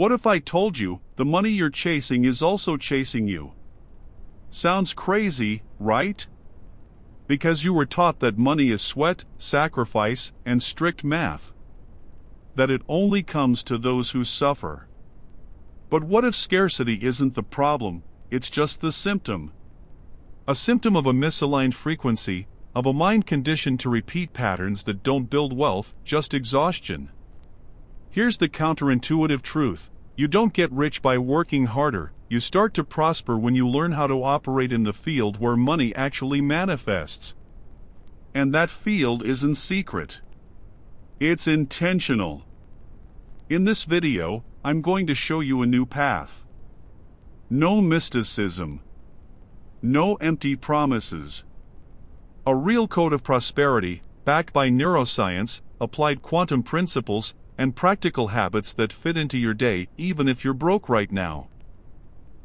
What if I told you the money you're chasing is also chasing you? Sounds crazy, right? Because you were taught that money is sweat, sacrifice, and strict math. That it only comes to those who suffer. But what if scarcity isn't the problem, it's just the symptom? A symptom of a misaligned frequency, of a mind conditioned to repeat patterns that don't build wealth, just exhaustion. Here's the counterintuitive truth. You don't get rich by working harder, you start to prosper when you learn how to operate in the field where money actually manifests. And that field isn't secret. It's intentional. In this video, I'm going to show you a new path. No mysticism. No empty promises. A real code of prosperity, backed by neuroscience, applied quantum principles, and practical habits that fit into your day even if you're broke right now.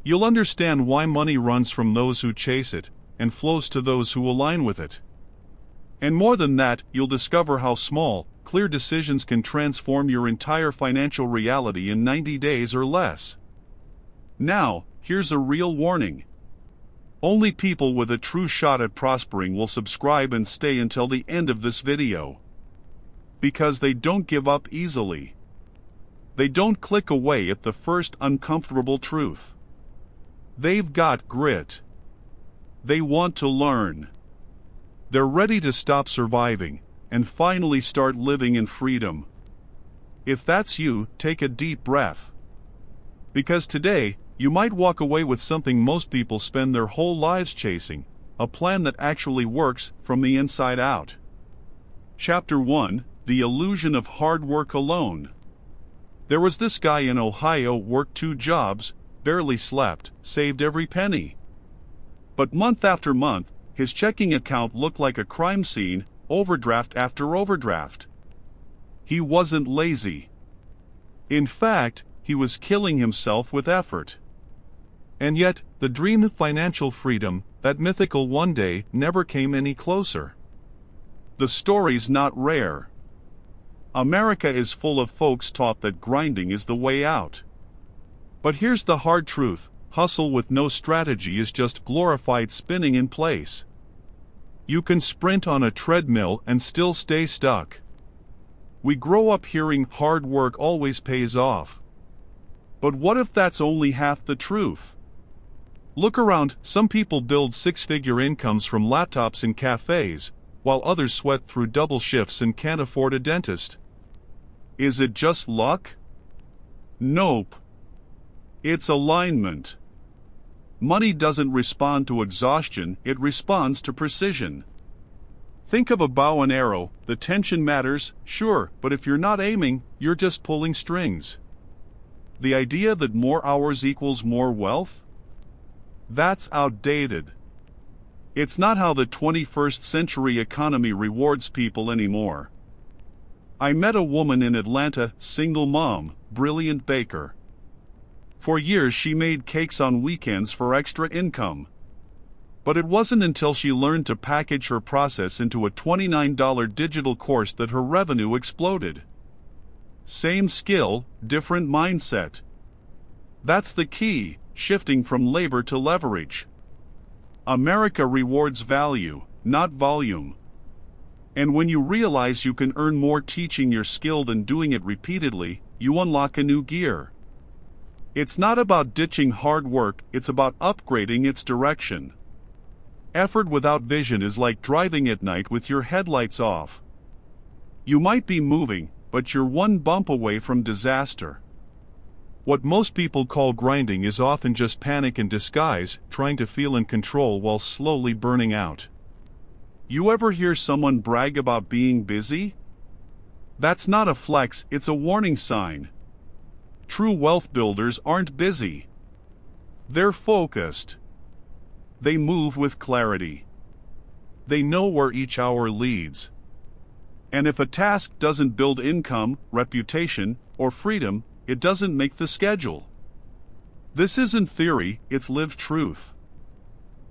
You'll understand why money runs from those who chase it, and flows to those who align with it. And more than that, you'll discover how small, clear decisions can transform your entire financial reality in 90 days or less. Now, here's a real warning. Only people with a true shot at prospering will subscribe and stay until the end of this video. Because they don't give up easily. They don't click away at the first uncomfortable truth. They've got grit. They want to learn. They're ready to stop surviving and finally start living in freedom. If that's you, take a deep breath. Because today, you might walk away with something most people spend their whole lives chasing, a plan that actually works from the inside out. Chapter 1: The Illusion of Hard Work Alone. There was this guy in Ohio, worked 2 jobs, barely slept, saved every penny. But month after month, his checking account looked like a crime scene, overdraft after overdraft. He wasn't lazy. In fact, he was killing himself with effort. And yet, the dream of financial freedom, that mythical one day, never came any closer. The story's not rare. America is full of folks taught that grinding is the way out. But here's the hard truth: hustle with no strategy is just glorified spinning in place. You can sprint on a treadmill and still stay stuck. We grow up hearing hard work always pays off. But what if that's only half the truth? Look around, some people build 6-figure incomes from laptops in cafes, while others sweat through double shifts and can't afford a dentist. Is it just luck? Nope. It's alignment. Money doesn't respond to exhaustion, it responds to precision. Think of a bow and arrow. The tension matters, sure, but if you're not aiming, you're just pulling strings. The idea that more hours equals more wealth? That's outdated. It's not how the 21st century economy rewards people anymore. I met a woman in Atlanta, single mom, brilliant baker. For years she made cakes on weekends for extra income. But it wasn't until she learned to package her process into a $29 digital course that her revenue exploded. Same skill, different mindset. That's the key, shifting from labor to leverage. America rewards value, not volume. And when you realize you can earn more teaching your skill than doing it repeatedly, you unlock a new gear. It's not about ditching hard work, it's about upgrading its direction. Effort without vision is like driving at night with your headlights off. You might be moving, but you're one bump away from disaster. What most people call grinding is often just panic in disguise, trying to feel in control while slowly burning out. You ever hear someone brag about being busy? That's not a flex, it's a warning sign. True wealth builders aren't busy. They're focused. They move with clarity. They know where each hour leads. And if a task doesn't build income, reputation, or freedom, it doesn't make the schedule. This isn't theory, it's lived truth.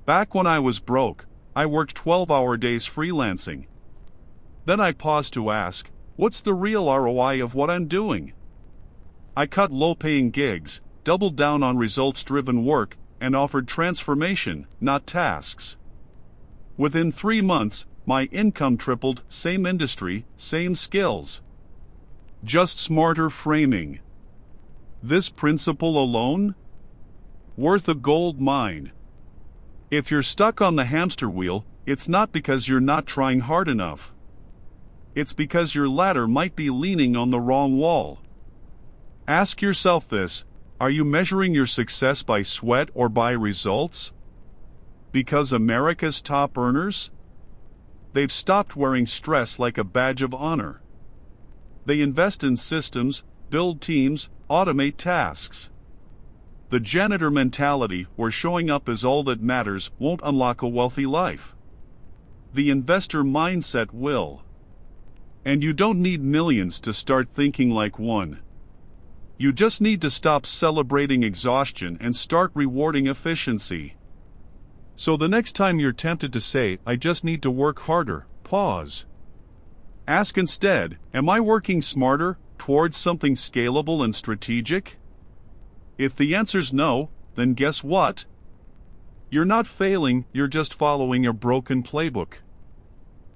Back when I was broke, I worked 12-hour days freelancing. Then I paused to ask, what's the real ROI of what I'm doing? I cut low-paying gigs, doubled down on results-driven work, and offered transformation, not tasks. Within 3 months, my income tripled, same industry, same skills. Just smarter framing. This principle alone? Worth a gold mine. If you're stuck on the hamster wheel, it's not because you're not trying hard enough. It's because your ladder might be leaning on the wrong wall. Ask yourself this: are you measuring your success by sweat or by results? Because America's top earners? They've stopped wearing stress like a badge of honor. They invest in systems, build teams, automate tasks. The janitor mentality, where showing up is all that matters, won't unlock a wealthy life. The investor mindset will. And you don't need millions to start thinking like one. You just need to stop celebrating exhaustion and start rewarding efficiency. So the next time you're tempted to say, "I just need to work harder," pause. Ask instead, am I working smarter, towards something scalable and strategic? If the answer's no, then guess what? You're not failing, you're just following a broken playbook.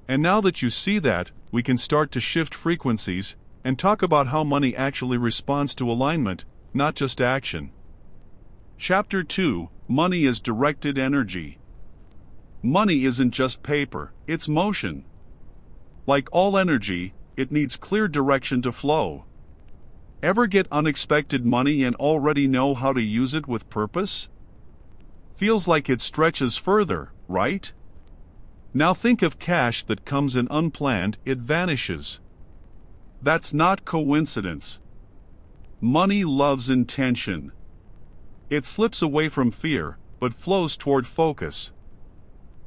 And now that you see that, we can start to shift frequencies and talk about how money actually responds to alignment, not just action. Chapter 2: Money is Directed Energy. Money isn't just paper, it's motion. Like all energy, it needs clear direction to flow. Ever get unexpected money and already know how to use it with purpose? Feels like it stretches further, right? Now think of cash that comes in unplanned, it vanishes. That's not coincidence. Money loves intention. It slips away from fear, but flows toward focus.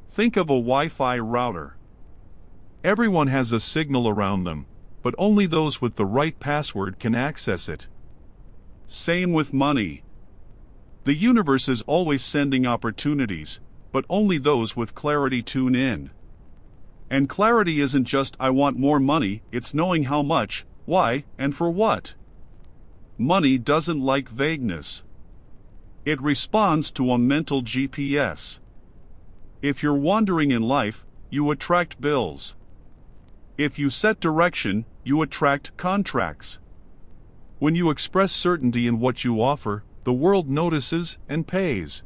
Think of a Wi-Fi router. Everyone has a signal around them, but only those with the right password can access it. Same with money. The universe is always sending opportunities, but only those with clarity tune in. And clarity isn't just "I want more money," it's knowing how much, why, and for what. Money doesn't like vagueness. It responds to a mental GPS. If you're wandering in life, you attract bills. If you set direction, you attract contracts. When you express certainty in what you offer, the world notices and pays.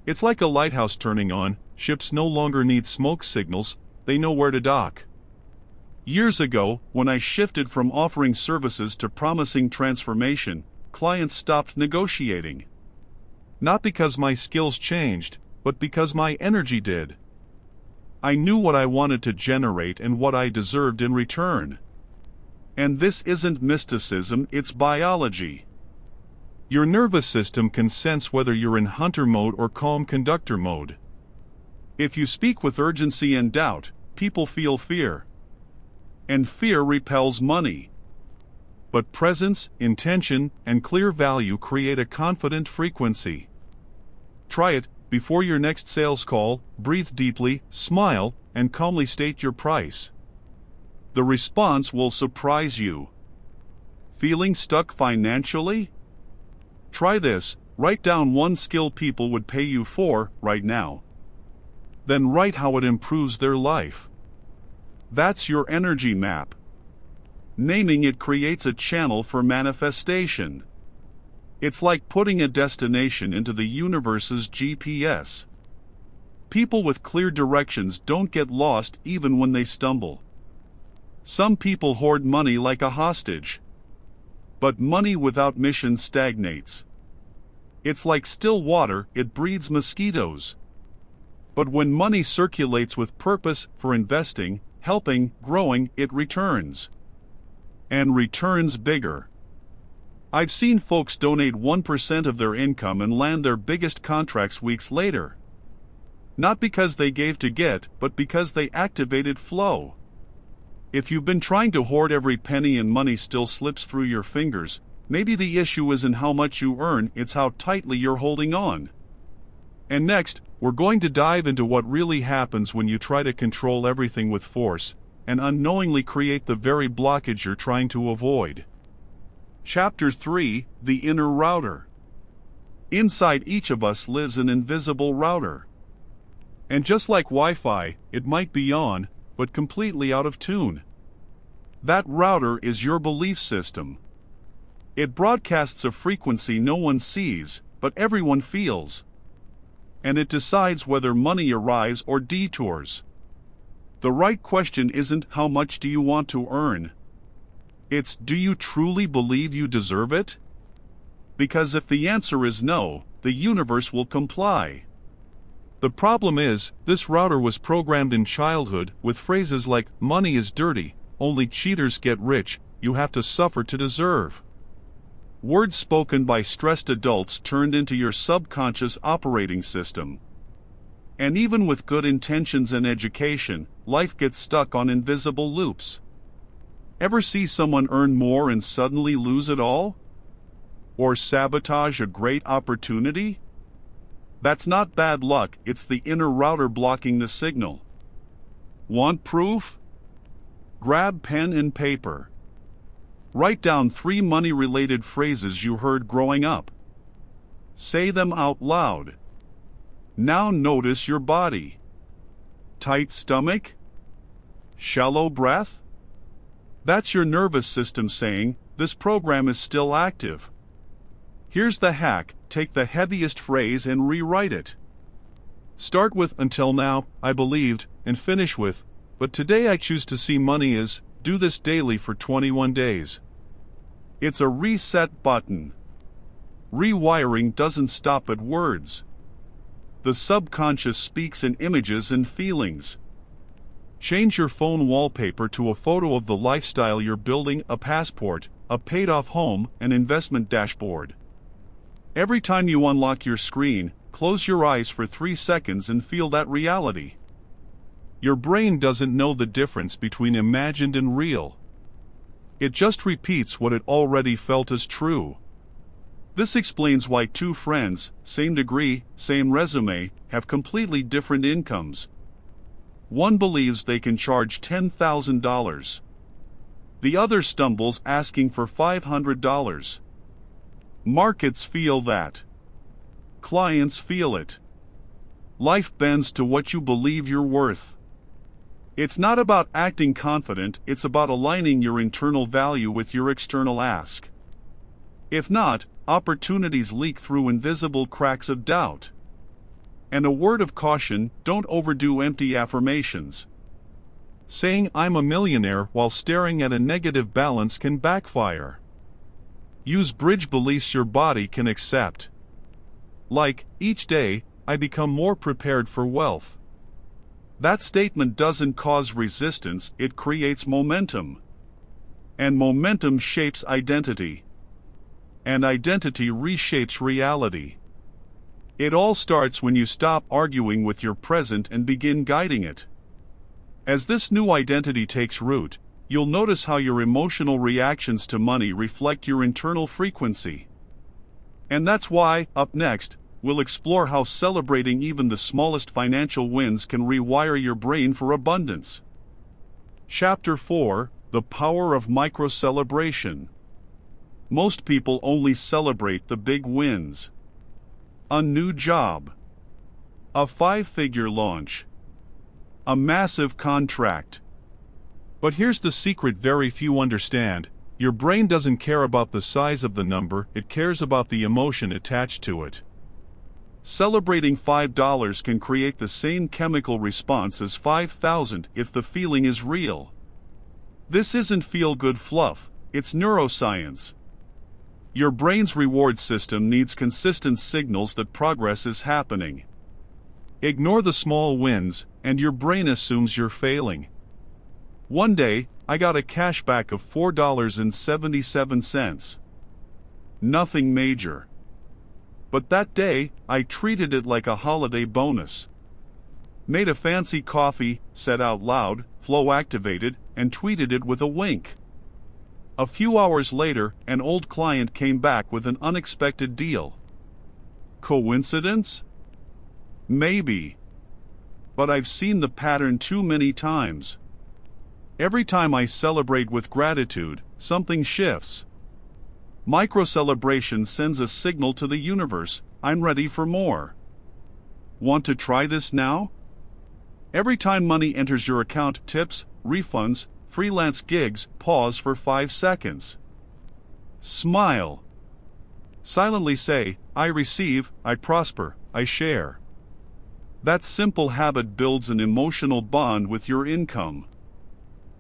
It's like a lighthouse turning on. Ships no longer need smoke signals, they know where to dock. Years ago, when I shifted from offering services to promising transformation, clients stopped negotiating. Not because my skills changed, but because my energy did. I knew what I wanted to generate and what I deserved in return. And this isn't mysticism, it's biology. Your nervous system can sense whether you're in hunter mode or calm conductor mode. If you speak with urgency and doubt, people feel fear. And fear repels money. But presence, intention, and clear value create a confident frequency. Try it. Before your next sales call, breathe deeply, smile, and calmly state your price. The response will surprise you. Feeling stuck financially? Try this: write down one skill people would pay you for right now. Then write how it improves their life. That's your energy map. Naming it creates a channel for manifestation. It's like putting a destination into the universe's GPS. People with clear directions don't get lost even when they stumble. Some people hoard money like a hostage. But money without mission stagnates. It's like still water, it breeds mosquitoes. But when money circulates with purpose, for investing, helping, growing, it returns. And returns bigger. I've seen folks donate 1% of their income and land their biggest contracts weeks later. Not because they gave to get, but because they activated flow. If you've been trying to hoard every penny and money still slips through your fingers, maybe the issue isn't how much you earn, it's how tightly you're holding on. And next, we're going to dive into what really happens when you try to control everything with force, and unknowingly create the very blockage you're trying to avoid. Chapter 3: The Inner Router. Inside each of us lives an invisible router. And just like Wi-Fi, it might be on, but completely out of tune. That router is your belief system. It broadcasts a frequency no one sees, but everyone feels. And it decides whether money arrives or detours. The right question isn't how much do you want to earn. It's, do you truly believe you deserve it? Because if the answer is no, the universe will comply. The problem is, this router was programmed in childhood with phrases like, money is dirty, only cheaters get rich, you have to suffer to deserve. Words spoken by stressed adults turned into your subconscious operating system. And even with good intentions and education, life gets stuck on invisible loops. Ever see someone earn more and suddenly lose it all? Or sabotage a great opportunity? That's not bad luck, it's the inner router blocking the signal. Want proof? Grab pen and paper. Write down 3 money-related phrases you heard growing up. Say them out loud. Now notice your body. Tight stomach? Shallow breath? That's your nervous system saying, this program is still active. Here's the hack, take the heaviest phrase and rewrite it. Start with, until now, I believed, and finish with, but today I choose to see money as, do this daily for 21 days. It's a reset button. Rewiring doesn't stop at words. The subconscious speaks in images and feelings. Change your phone wallpaper to a photo of the lifestyle you're building, a passport, a paid-off home, an investment dashboard. Every time you unlock your screen, close your eyes for 3 seconds and feel that reality. Your brain doesn't know the difference between imagined and real. It just repeats what it already felt as true. This explains why 2 friends, same degree, same resume, have completely different incomes. One believes they can charge $10,000. The other stumbles asking for $500. Markets feel that. Clients feel it. Life bends to what you believe you're worth. It's not about acting confident, it's about aligning your internal value with your external ask. If not, opportunities leak through invisible cracks of doubt. And a word of caution, don't overdo empty affirmations. Saying I'm a millionaire while staring at a negative balance can backfire. Use bridge beliefs your body can accept. Like, each day, I become more prepared for wealth. That statement doesn't cause resistance, it creates momentum. And momentum shapes identity. And identity reshapes reality. It all starts when you stop arguing with your present and begin guiding it. As this new identity takes root, you'll notice how your emotional reactions to money reflect your internal frequency. And that's why, up next, we'll explore how celebrating even the smallest financial wins can rewire your brain for abundance. Chapter 4: The Power of Micro-Celebration. Most people only celebrate the big wins. A new job. A 5-figure launch. A massive contract. But here's the secret very few understand. Your brain doesn't care about the size of the number, it cares about the emotion attached to it. Celebrating $5 can create the same chemical response as 5,000 if the feeling is real. This isn't feel-good fluff, it's neuroscience. Your brain's reward system needs consistent signals that progress is happening. Ignore the small wins, and your brain assumes you're failing. One day, I got a cashback of $4.77. Nothing major. But that day, I treated it like a holiday bonus. Made a fancy coffee, said out loud, flow activated, and tweeted it with a wink. A few hours later, an old client came back with an unexpected deal. Coincidence? Maybe. But I've seen the pattern too many times. Every time I celebrate with gratitude, something shifts. Micro-celebration sends a signal to the universe, I'm ready for more. Want to try this now? Every time money enters your account, tips, refunds, freelance gigs, pause for 5 seconds. Smile. Silently say, I receive, I prosper, I share. That simple habit builds an emotional bond with your income.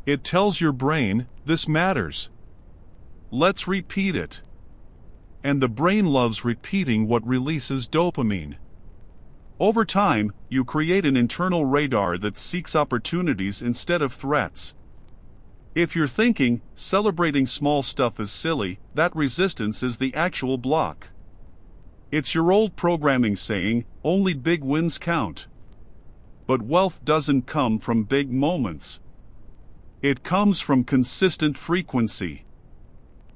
It tells your brain, this matters. Let's repeat it. And the brain loves repeating what releases dopamine. Over time, you create an internal radar that seeks opportunities instead of threats. If you're thinking, celebrating small stuff is silly, that resistance is the actual block. It's your old programming saying, only big wins count. But wealth doesn't come from big moments. It comes from consistent frequency.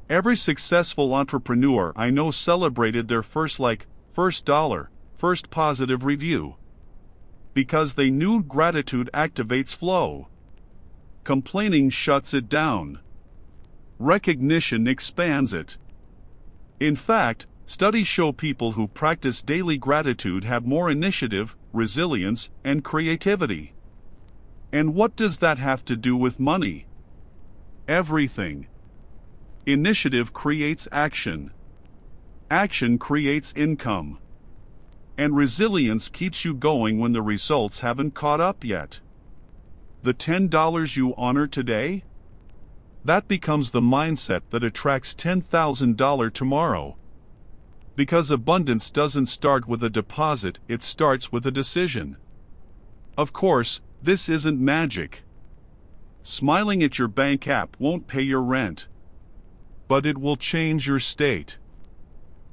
Every successful entrepreneur I know celebrated their first like, first dollar, first positive review. Because they knew gratitude activates flow. Complaining shuts it down. Recognition expands it. In fact, studies show people who practice daily gratitude have more initiative, resilience, and creativity. And what does that have to do with money? Everything. Initiative creates action. Action creates income. And resilience keeps you going when the results haven't caught up yet. The $10 you honor today? That becomes the mindset that attracts $10,000 tomorrow. Because abundance doesn't start with a deposit, it starts with a decision. Of course, this isn't magic. Smiling at your bank app won't pay your rent. But it will change your state.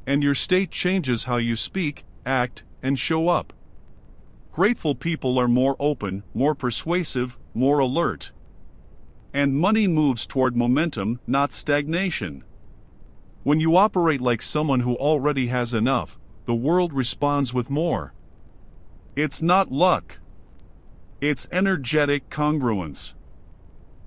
And your state changes how you speak, act, and show up. Grateful people are more open, more persuasive, more alert. And money moves toward momentum, not stagnation. When you operate like someone who already has enough, the world responds with more. It's not luck. It's energetic congruence.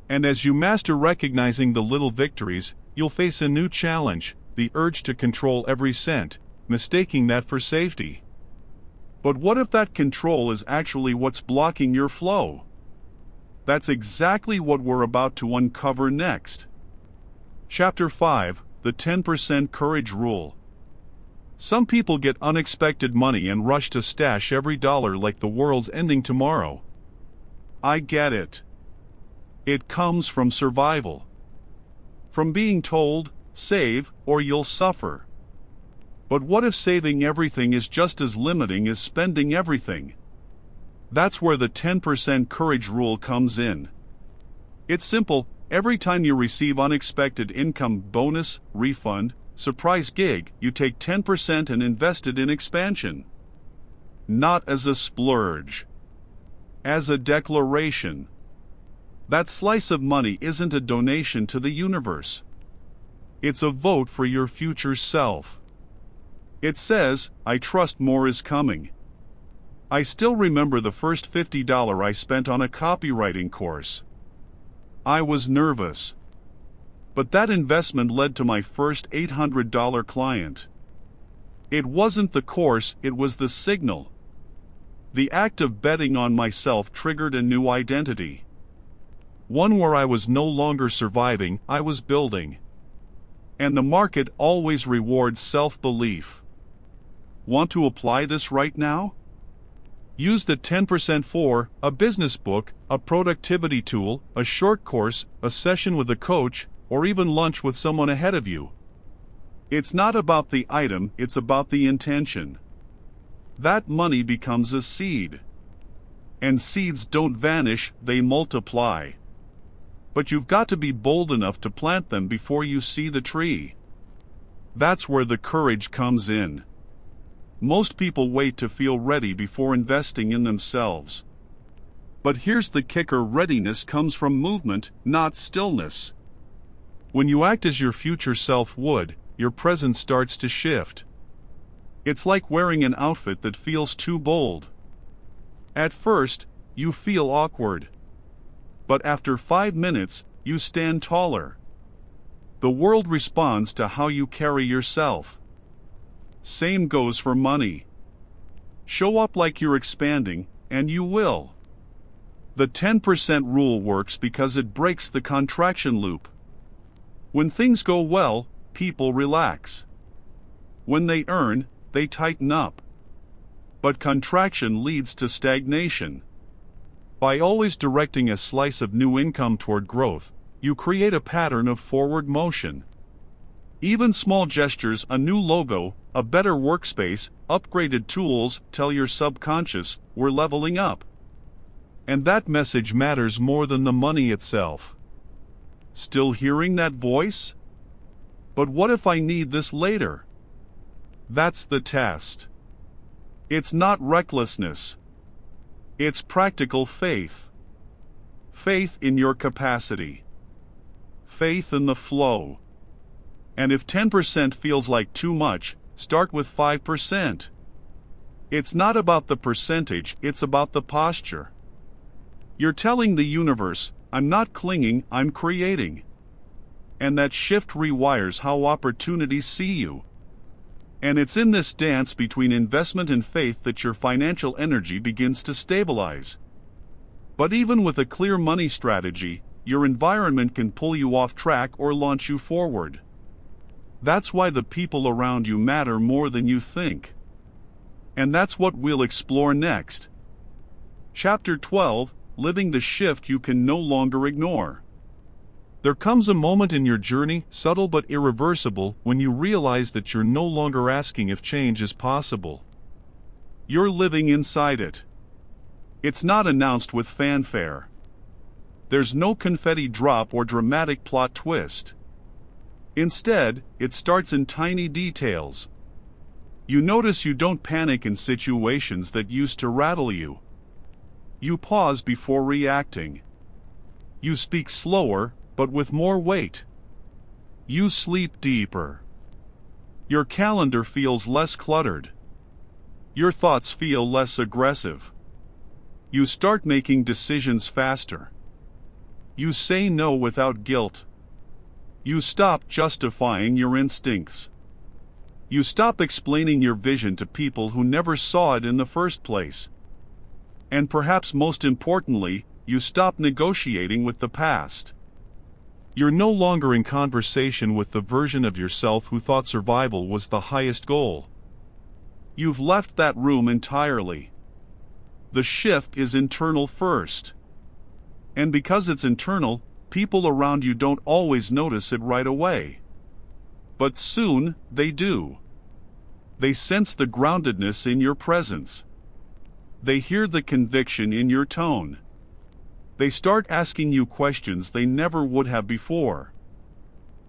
And as you master recognizing the little victories, you'll face a new challenge, the urge to control every cent, mistaking that for safety. But what if that control is actually what's blocking your flow? That's exactly what we're about to uncover next. Chapter 5, The 10% Courage Rule. Some people get unexpected money and rush to stash every dollar like the world's ending tomorrow. I get it. It comes from survival. From being told, save, or you'll suffer. But what if saving everything is just as limiting as spending everything? That's where the 10% courage rule comes in. It's simple. Every time you receive unexpected income, bonus, refund, surprise gig, you take 10% and invest it in expansion. Not as a splurge. As a declaration. That slice of money isn't a donation to the universe. It's a vote for your future self. It says, I trust more is coming. I still remember the first $50 I spent on a copywriting course. I was nervous. But that investment led to my first $800 client. It wasn't the course, it was the signal. The act of betting on myself triggered a new identity. One where I was no longer surviving, I was building. And the market always rewards self-belief. Want to apply this right now? Use the 10% for a business book, a productivity tool, a short course, a session with a coach, or even lunch with someone ahead of you. It's not about the item, it's about the intention. That money becomes a seed. And seeds don't vanish, they multiply. But you've got to be bold enough to plant them before you see the tree. That's where the courage comes in. Most people wait to feel ready before investing in themselves. But here's the kicker: readiness comes from movement, not stillness. When you act as your future self would, your present starts to shift. It's like wearing an outfit that feels too bold. At first, you feel awkward. But after 5 minutes, you stand taller. The world responds to how you carry yourself. Same goes for money. Show up like you're expanding, and you will. The 10% rule works because it breaks the contraction loop. When things go well, people relax. When they earn, they tighten up. But contraction leads to stagnation. By always directing a slice of new income toward growth, you create a pattern of forward motion. Even small gestures, a new logo, a better workspace, upgraded tools, tell your subconscious, we're leveling up. And that message matters more than the money itself. Still hearing that voice? But what if I need this later? That's the test. It's not recklessness. It's practical faith. Faith in your capacity. Faith in the flow. And if 10% feels like too much, start with 5%. It's not about the percentage, it's about the posture. You're telling the universe, I'm not clinging, I'm creating. And that shift rewires how opportunities see you. And it's in this dance between investment and faith that your financial energy begins to stabilize. But even with a clear money strategy, your environment can pull you off track or launch you forward. That's why the people around you matter more than you think. And that's what we'll explore next. Chapter 12, Living the Shift You Can No Longer Ignore. There comes a moment in your journey, subtle but irreversible, when you realize that you're no longer asking if change is possible. You're living inside it. It's not announced with fanfare. There's no confetti drop or dramatic plot twist. Instead, it starts in tiny details. You notice you don't panic in situations that used to rattle you. You pause before reacting. You speak slower, but with more weight. You sleep deeper. Your calendar feels less cluttered. Your thoughts feel less aggressive. You start making decisions faster. You say no without guilt. You stop justifying your instincts. You stop explaining your vision to people who never saw it in the first place. And perhaps most importantly, you stop negotiating with the past. You're no longer in conversation with the version of yourself who thought survival was the highest goal. You've left that room entirely. The shift is internal first. And because it's internal, people around you don't always notice it right away. But soon, they do. They sense the groundedness in your presence. They hear the conviction in your tone. They start asking you questions they never would have before.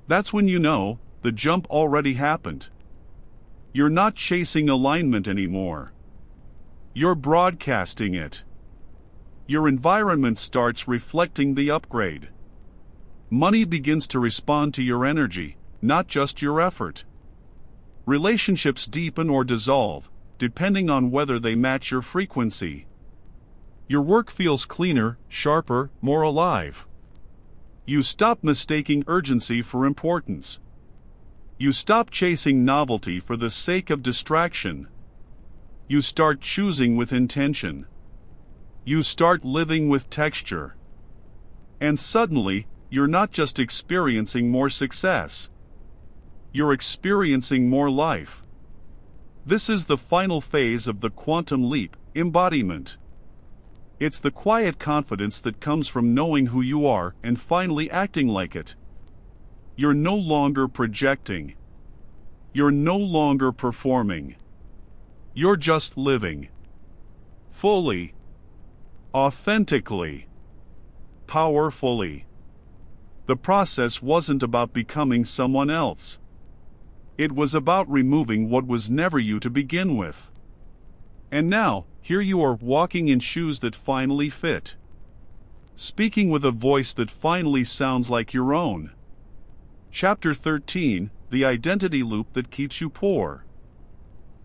That's when you know, the jump already happened. You're not chasing alignment anymore. You're broadcasting it. Your environment starts reflecting the upgrade. Money begins to respond to your energy, not just your effort. Relationships deepen or dissolve, depending on whether they match your frequency. Your work feels cleaner, sharper, more alive. You stop mistaking urgency for importance. You stop chasing novelty for the sake of distraction. You start choosing with intention. You start living with texture. And suddenly, you're not just experiencing more success. You're experiencing more life. This is the final phase of the quantum leap, embodiment. It's the quiet confidence that comes from knowing who you are and finally acting like it. You're no longer projecting. You're no longer performing. You're just living. Fully. Authentically. Powerfully. The process wasn't about becoming someone else. It was about removing what was never you to begin with. And now, here you are walking in shoes that finally fit. Speaking with a voice that finally sounds like your own. Chapter 13, The Identity Loop That Keeps You Poor.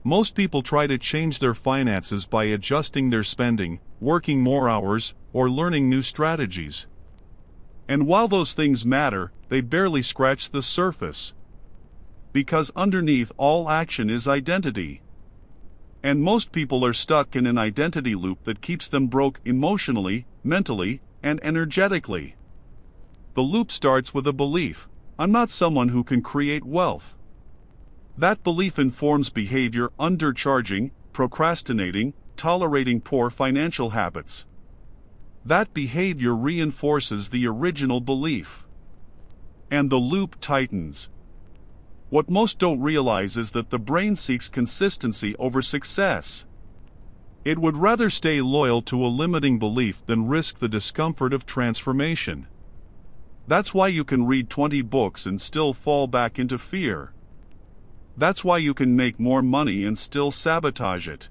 Most people try to change their finances by adjusting their spending, working more hours, or learning new strategies. And while those things matter, they barely scratch the surface. Because underneath all action is identity. And most people are stuck in an identity loop that keeps them broke emotionally, mentally, and energetically. The loop starts with a belief: I'm not someone who can create wealth. That belief informs behavior: undercharging, procrastinating, tolerating poor financial habits. That behavior reinforces the original belief. And the loop tightens. What most don't realize is that the brain seeks consistency over success. It would rather stay loyal to a limiting belief than risk the discomfort of transformation. That's why you can read 20 books and still fall back into fear. That's why you can make more money and still sabotage it.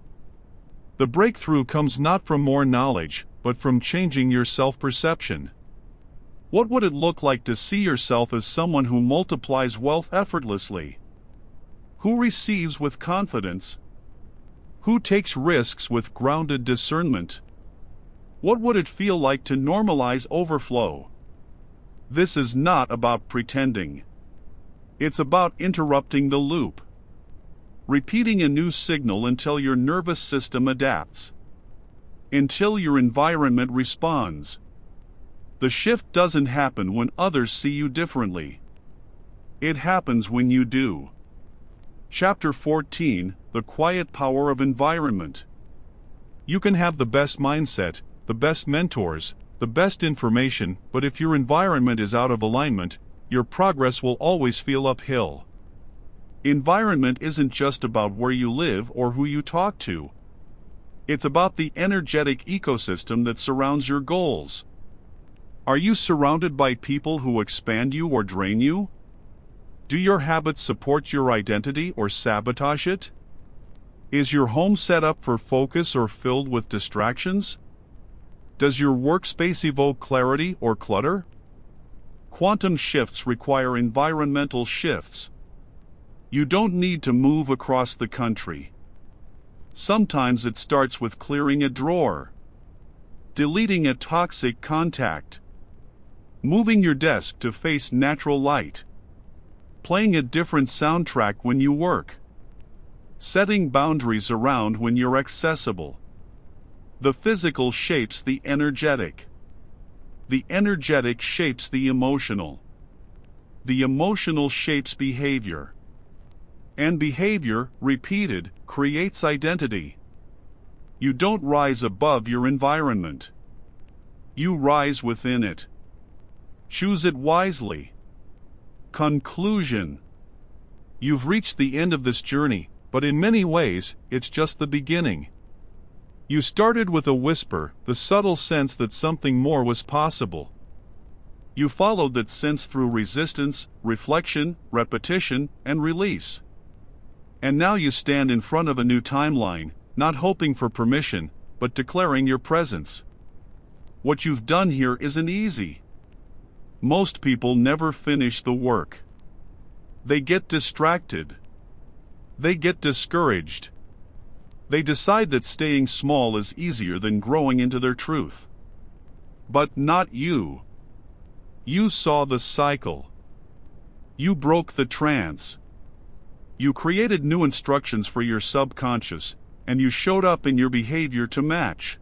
The breakthrough comes not from more knowledge, but from changing your self-perception. What would it look like to see yourself as someone who multiplies wealth effortlessly? Who receives with confidence? Who takes risks with grounded discernment? What would it feel like to normalize overflow? This is not about pretending. It's about interrupting the loop. Repeating a new signal until your nervous system adapts. Until your environment responds. The shift doesn't happen when others see you differently. It happens when you do. Chapter 14: The Quiet Power of Environment. You can have the best mindset, the best mentors, the best information, but if your environment is out of alignment, your progress will always feel uphill. Environment isn't just about where you live or who you talk to. It's about the energetic ecosystem that surrounds your goals. Are you surrounded by people who expand you or drain you? Do your habits support your identity or sabotage it? Is your home set up for focus or filled with distractions? Does your workspace evoke clarity or clutter? Quantum shifts require environmental shifts. You don't need to move across the country. Sometimes it starts with clearing a drawer, deleting a toxic contact, moving your desk to face natural light, playing a different soundtrack when you work, setting boundaries around when you're accessible. The physical shapes the energetic. The energetic shapes the emotional. The emotional shapes behavior. And behavior, repeated, creates identity. You don't rise above your environment. You rise within it. Choose it wisely. Conclusion. You've reached the end of this journey, but in many ways, it's just the beginning. You started with a whisper, the subtle sense that something more was possible. You followed that sense through resistance, reflection, repetition, and release. And now you stand in front of a new timeline, not hoping for permission, but declaring your presence. What you've done here isn't easy. Most people never finish the work. They get distracted. They get discouraged. They decide that staying small is easier than growing into their truth. But not you. You saw the cycle. You broke the trance. You created new instructions for your subconscious, and you showed up in your behavior to match.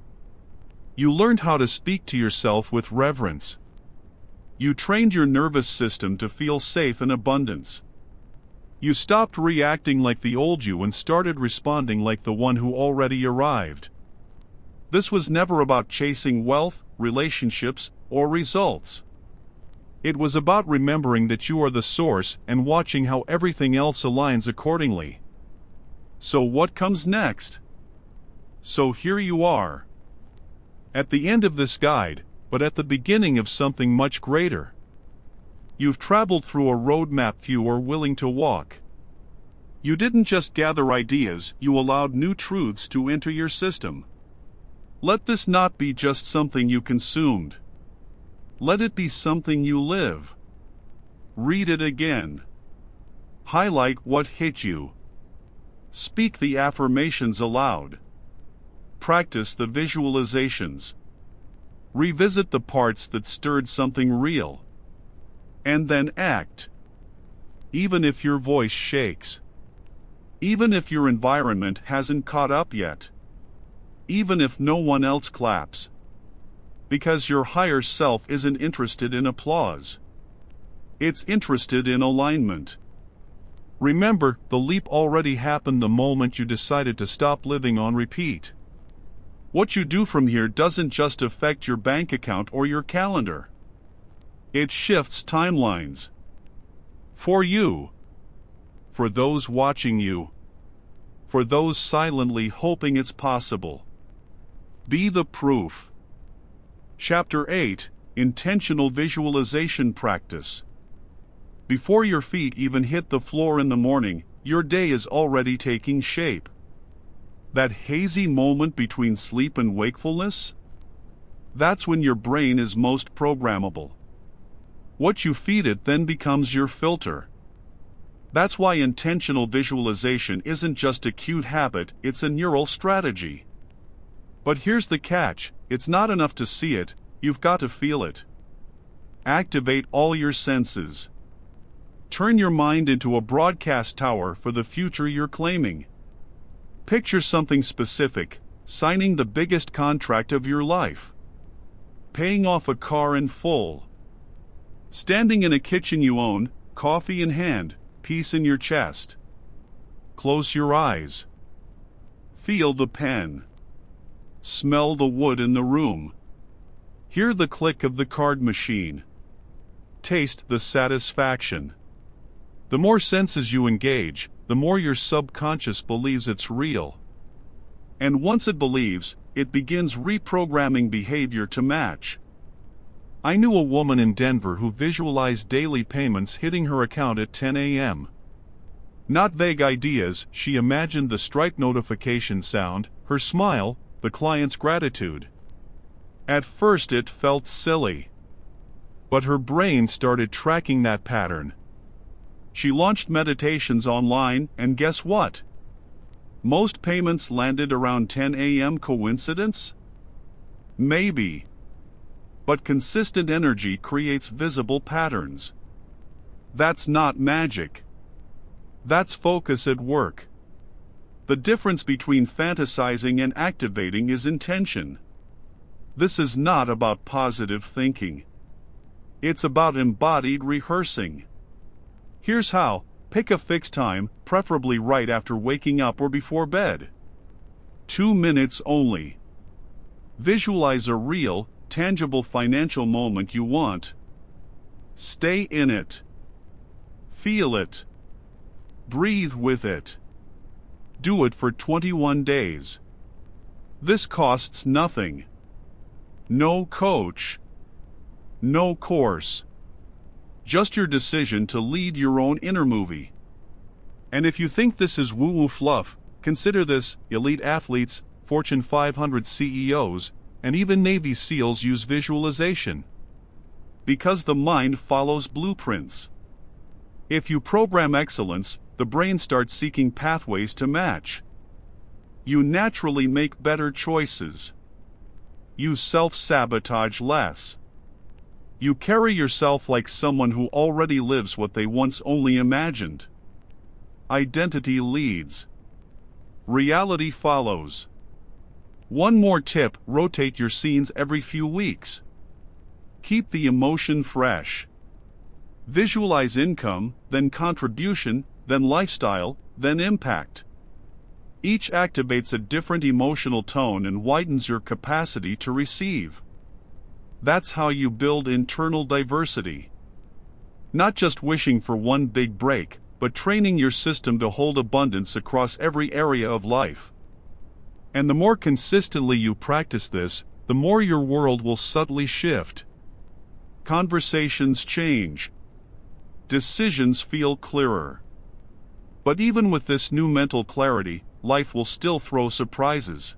You learned how to speak to yourself with reverence. You trained your nervous system to feel safe in abundance. You stopped reacting like the old you and started responding like the one who already arrived. This was never about chasing wealth, relationships, or results. It was about remembering that you are the source and watching how everything else aligns accordingly. So what comes next? So here you are. At the end of this guide, but at the beginning of something much greater. You've traveled through a roadmap few are willing to walk. You didn't just gather ideas, you allowed new truths to enter your system. Let this not be just something you consumed. Let it be something you live. Read it again. Highlight what hit you. Speak the affirmations aloud. Practice the visualizations. Revisit the parts that stirred something real. And then act. Even if your voice shakes. Even if your environment hasn't caught up yet. Even if no one else claps. Because your higher self isn't interested in applause. It's interested in alignment. Remember, the leap already happened the moment you decided to stop living on repeat. What you do from here doesn't just affect your bank account or your calendar. It shifts timelines. For you. For those watching you. For those silently hoping it's possible. Be the proof. Chapter 8, Intentional Visualization Practice. Before your feet even hit the floor in the morning, your day is already taking shape. That hazy moment between sleep and wakefulness? That's when your brain is most programmable. What you feed it then becomes your filter. That's why intentional visualization isn't just a cute habit, it's a neural strategy. But here's the catch, it's not enough to see it, you've got to feel it. Activate all your senses. Turn your mind into a broadcast tower for the future you're claiming. Picture something specific, signing the biggest contract of your life. Paying off a car in full. Standing in a kitchen you own, coffee in hand, peace in your chest. Close your eyes. Feel the pen. Smell the wood in the room. Hear the click of the card machine. Taste the satisfaction. The more senses you engage, the more your subconscious believes it's real. And once it believes, it begins reprogramming behavior to match. I knew a woman in Denver who visualized daily payments hitting her account at 10 a.m. Not vague ideas, she imagined the Stripe notification sound, her smile, the client's gratitude. At first it felt silly. But her brain started tracking that pattern. She launched meditations online, and guess what? Most payments landed around 10 a.m. Coincidence? Maybe. But consistent energy creates visible patterns. That's not magic. That's focus at work. The difference between fantasizing and activating is intention. This is not about positive thinking. It's about embodied rehearsing. Here's how. Pick a fixed time, preferably right after waking up or before bed. 2 minutes only. Visualize a real, tangible financial moment you want. Stay in it. Feel it. Breathe with it. Do it for 21 days. This costs nothing. No coach. No course. Just your decision to lead your own inner movie. And if you think this is woo-woo fluff, consider this: elite athletes, Fortune 500 CEOs, and even Navy SEALs use visualization. Because the mind follows blueprints. If you program excellence, the brain starts seeking pathways to match. You naturally make better choices. You self-sabotage less. You carry yourself like someone who already lives what they once only imagined. Identity leads. Reality follows. One more tip: rotate your scenes every few weeks. Keep the emotion fresh. Visualize income, then contribution, then lifestyle, then impact. Each activates a different emotional tone and widens your capacity to receive. That's how you build internal diversity. Not just wishing for one big break, but training your system to hold abundance across every area of life. And the more consistently you practice this, the more your world will subtly shift. Conversations change. Decisions feel clearer. But even with this new mental clarity, life will still throw surprises.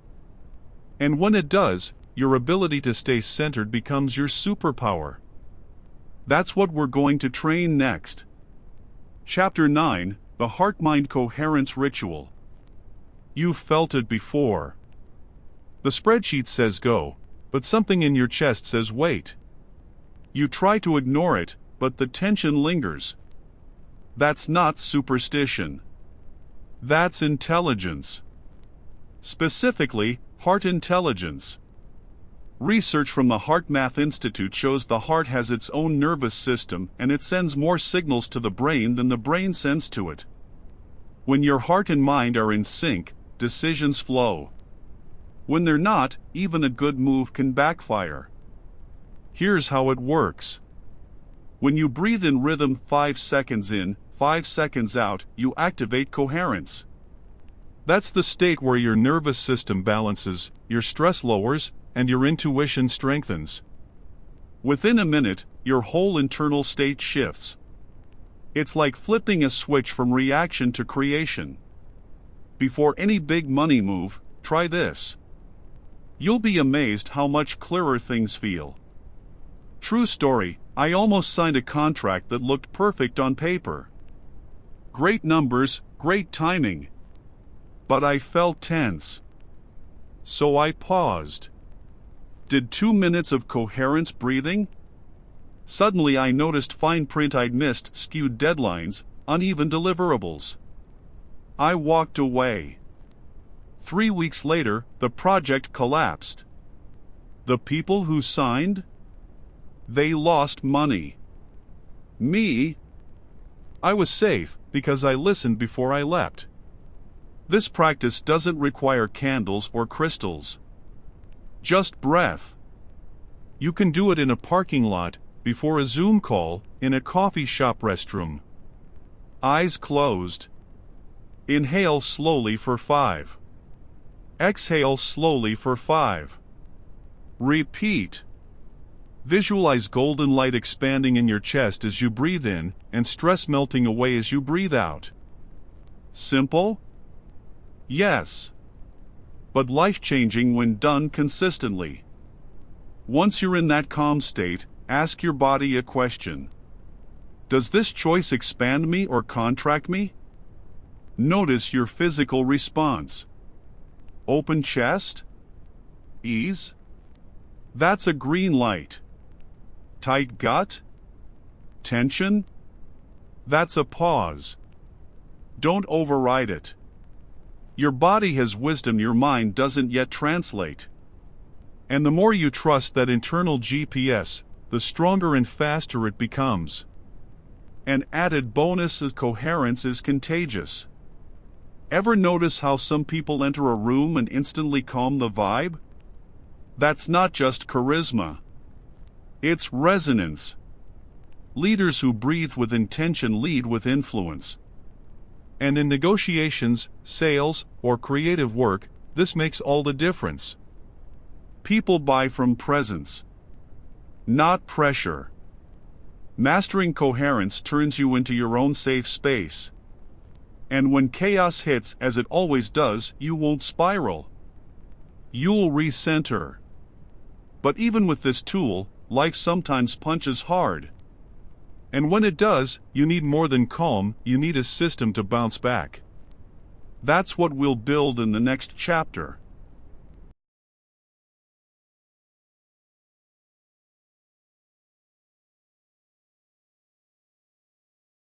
And when it does, your ability to stay centered becomes your superpower. That's what we're going to train next. Chapter 9, The Heart-Mind Coherence Ritual. You've felt it before. The spreadsheet says go, but something in your chest says wait. You try to ignore it, but the tension lingers. That's not superstition. That's intelligence. Specifically, heart intelligence. Research from the Heart Math Institute shows the heart has its own nervous system and it sends more signals to the brain than the brain sends to it. When your heart and mind are in sync, decisions flow. When they're not, even a good move can backfire. Here's how it works. When you breathe in rhythm 5 seconds in, 5 seconds out, you activate coherence. That's the state where your nervous system balances, your stress lowers, and your intuition strengthens. Within a minute, your whole internal state shifts. It's like flipping a switch from reaction to creation. Before any big money move, try this. You'll be amazed how much clearer things feel. True story, I almost signed a contract that looked perfect on paper. Great numbers, great timing. But I felt tense. So I paused. Did 2 minutes of coherence breathing. Suddenly I noticed fine print I'd missed, skewed deadlines, uneven deliverables. I walked away. 3 weeks later, the project collapsed. The people who signed? They lost money. Me? I was safe because I listened before I leapt. This practice doesn't require candles or crystals. Just breath. You can do it in a parking lot, before a Zoom call, in a coffee shop restroom. Eyes closed. Inhale slowly for 5. Exhale slowly for 5. Repeat. Visualize golden light expanding in your chest as you breathe in, and stress melting away as you breathe out. Simple? Yes. But life-changing when done consistently. Once you're in that calm state, ask your body a question. Does this choice expand me or contract me? Notice your physical response. Open chest? Ease? That's a green light. Tight gut? Tension? That's a pause. Don't override it. Your body has wisdom your mind doesn't yet translate. And the more you trust that internal GPS, the stronger and faster it becomes. An added bonus is coherence is contagious. Ever notice how some people enter a room and instantly calm the vibe? That's not just charisma. It's resonance. Leaders who breathe with intention lead with influence. And in negotiations, sales, or creative work, this makes all the difference. People buy from presence, not pressure. Mastering coherence turns you into your own safe space. And when chaos hits, as it always does, you won't spiral. You'll recenter. But even with this tool, life sometimes punches hard. And when it does, you need more than calm, you need a system to bounce back. That's what we'll build in the next chapter.